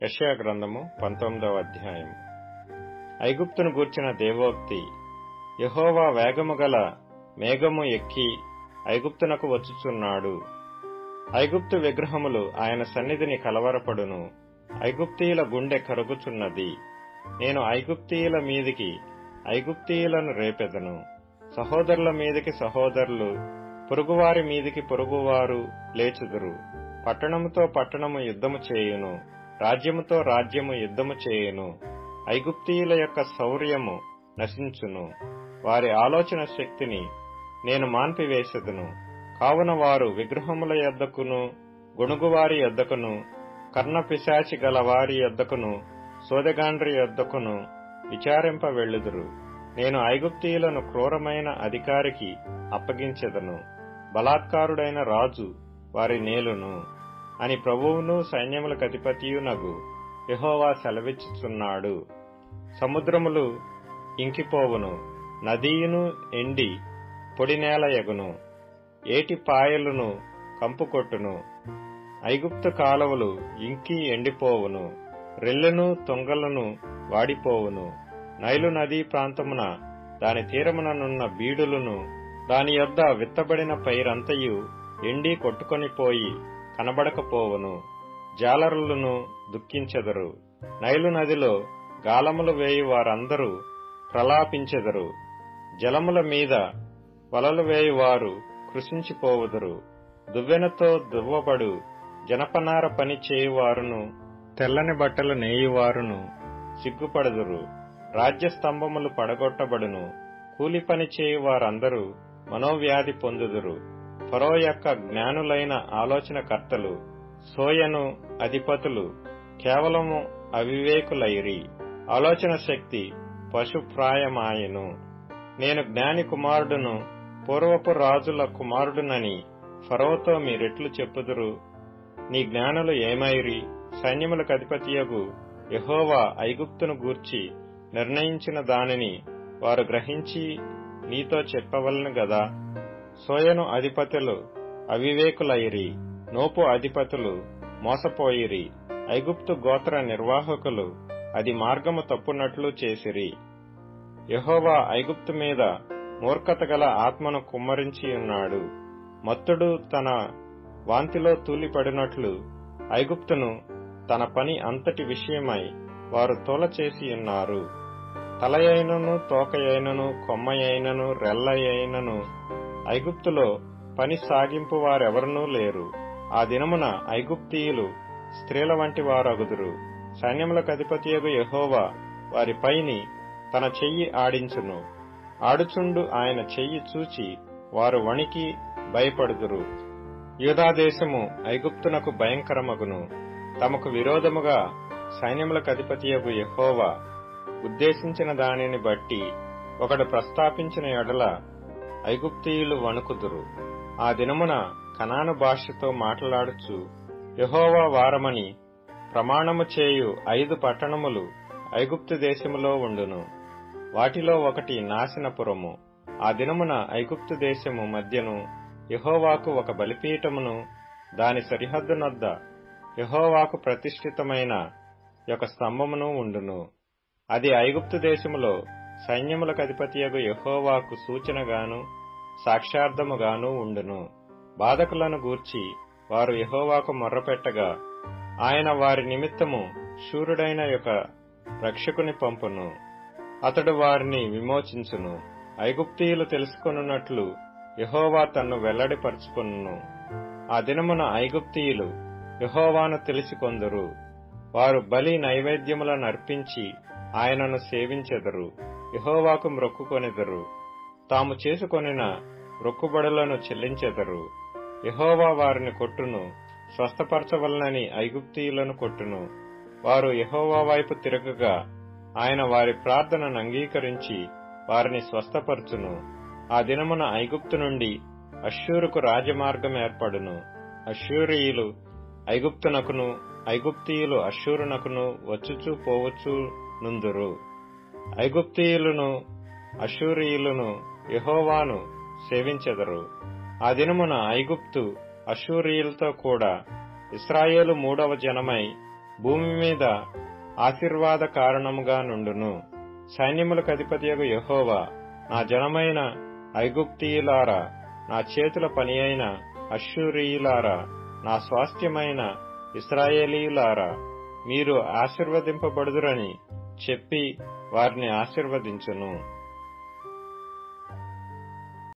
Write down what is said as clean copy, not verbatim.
యెషయా గ్రంథము 19వ అధ్యాయం. ఐగుప్తును గూర్చిన దేవోక్తి. యెహోవా వేగము గల మేఘము ఎక్కి ఐగుప్తునకు వచ్చుచున్నాడు. ఐగుప్తు విగ్రహములు ఆయన సన్నిధిని కలవరపడును. ఐగుప్తీయుల గుండె కరుగుచున్నది. నేను ఐగుప్తీయుల మీదికి ఐగుప్తీయులను రేపెదను. సహోదరుల మీదికి సహోదరులు, పొరుగువారి మీదికి పొరుగువారు లేచుదురు. పట్టణముతో పట్టణము యుద్ధము చేయును, రాజ్యముతో రాజ్యము యుద్ధము చేయును. ఐగుప్తీయుల యొక్క శౌర్యము నశించును. వారి ఆలోచన శక్తిని నేను మాన్పివేసెదను. కావున వారు విగ్రహముల యొద్దకును, గొణుగువారి యొద్దకును, కర్ణపిశాచి గల వారి యొద్దకును, సోదెగాండ్రి యొద్దకును విచారింప వెళ్ళుదురు. నేను ఐగుప్తీయులను క్రూరమైన అధికారికి అప్పగించెదను. బలాత్కారుడైన రాజు వారి నేలును అని ప్రభువును సైన్యములకు అధిపతియునగు యెహోవా సెలవిచ్చుచున్నాడు. సముద్రములు ఇంకిపోవును, నదియును ఎండి పొడి నేల యగును, ఏటి పాయలును కంపుకొట్టును. ఐగుప్తు కాలువలు ఇంకి ఎండిపోవును, రెల్లెను తొంగలను వాడిపోవును. నైలు నదీ ప్రాంతమున దాని తీరముననున్న బీడులను, దాని యొద్ద విత్తబడిన పైరంతయు ఎండి కొట్టుకొనిపోయి కనబడకపోవును. జాలరులను దుఃఖించెదరు. నైలు నదిలో గాలములు వేయు వారందరూ ప్రలాపించెదరు. జలముల మీద వలలు వేయువారు కృశించిపోవుదురు. దువ్వెనతో దువ్వబడు జనపనార పని చేయువారును, తెల్లని బట్టలు నేయువారును సిగ్గుపడుదురు. రాజ్యస్తంభములు పడగొట్టబడును. కూలి పని చేయువారందరూ మనోవ్యాధి పొందుదురు. ఫరో యొక్క జ్ఞానులైన ఆలోచనకర్తలు, సోయను అధిపతులు కేవలము అవివేకులైరి. ఆలోచన శక్తి పశుప్రాయమాయెను. నేను జ్ఞాని కుమారుడును, పూర్వపు రాజుల కుమారుడునని ఫరోతో మీరెట్లు చెప్పుదురు? నీ జ్ఞానులు ఏమైరి? సైన్యములకు అధిపతియగు యెహోవా ఐగుప్తును గూర్చి నిర్ణయించిన దానిని వారు గ్రహించి నీతో చెప్పవలను గదా. సోయను అధిపతులు అవివేకులైరి, నోపు అధిపతులు మోసపోయిరి. ఐగుప్తు గోత్ర నిర్వాహకులు అది మార్గము తప్పునట్లు చేసిరి. యెహోవా ఐగుప్తు మీద మూర్ఖత గల ఆత్మను కుమ్మరించియున్నాడు. మత్తుడు తన వాంతిలో తూలిపడినట్లు ఐగుప్తును తన పని అంతటి విషయమై వారు తోలచేసియున్నారు. తలయైనను, తోకయైనను, కొమ్మయైనను, రెల్లయైనను ఐగుప్తులో పని సాగింపు వారెవరనూ లేరు. ఆ దినమున ఐగుప్తీయులు స్త్రీల వంటి వారగుదురు. సైన్యములకు అధిపతియగు యెహోవా వారి పైని తన చెయ్యి ఆడించును. ఆడుచుండు ఆయన చెయ్యి చూచి వారు వణికి భయపడుదురు. యూదాదేశము ఐగుప్తునకు భయంకరమగును. తమకు విరోధముగా సైన్యములకు అధిపతియగు యెహోవా ఉద్దేశించిన దానిని బట్టి ఒకడు ప్రస్తాపించిన ఎడల ఐగుప్తీయులు వణుకుదురు. ఆ దినమున కనాను భాషతో మాట్లాడుచు యెహోవా వారమని ప్రమాణము చేయు 5 పట్టణములు ఐగుప్తు దేశములో ఉండును. వాటిలో ఒకటి నాశనపురము. ఆ దినమున ఐగుప్తు దేశము మధ్యను యెహోవాకు ఒక బలిపీఠమును, దాని సరిహద్దునొద్ద యెహోవాకు ప్రతిష్ఠితమైన ఒక స్తంభమును ఉండును. అది ఐగుప్తు దేశములో సైన్యములకు అధిపతియగు యెహోవాకు సూచనగాను సాక్షార్థముగాను ఉండును. బాధకులను గూర్చి వారు యెహోవాకు మొర్రపెట్టగా ఆయన వారి నిమిత్తము శూరుడైన యొక్క రక్షకుని పంపును. అతడు వారిని విమోచించును. ఐగుప్తీయులు తెలుసుకొనున్నట్లు యెహోవా తన్ను వెల్లడిపరుచుకొనును. ఆ దినమున ఐగుప్తీయులు యెహోవాను తెలిసికొందురు. వారు బలి నైవేద్యములను అర్పించి ఆయనను సేవించెదరు. యెహోవాకు మ్రొక్కుకొనెదరు. తాము చేసుకొనిన మ్రొక్కుబడులను చెల్లించెదరు. యెహోవా వారిని కొట్టును. స్వస్థపరచవలనని ఐగుప్తీయులను కొట్టును. వారు యెహోవా వైపు తిరగగా ఆయన వారి ప్రార్థనను అంగీకరించి వారిని స్వస్థపరచును. ఆ దినమున ఐగుప్తు నుండి అష్షూరుకు రాజమార్గం ఏర్పడును. అష్షూరీయులు ఐగుప్తునకును, ఐగుప్తీయులు అష్షూరునకును వచ్చుచూ పోవచ్చు నుందురు. ఐగుప్తీయులను అష్షూరీయులను యెహోవాను సేవించెదరు. ఆ దినమున ఐగుప్తు అష్షూరీయులతో కూడా ఇశ్రాయేలు 3వ జనమై భూమి మీద ఆశీర్వాద కారణముగా నుండును. సైన్యములకు అధిపతియగు యెహోవా, నా జనమైన ఐగుప్తీయులారా, నా చేతుల పని అయిన అష్షూరీయులారా, నా స్వాస్థ్యమైన ఇశ్రాయేలీయులారా, మీరు ఆశీర్వదింపబడుదురని చెప్పి వారిని ఆశీర్వదించును.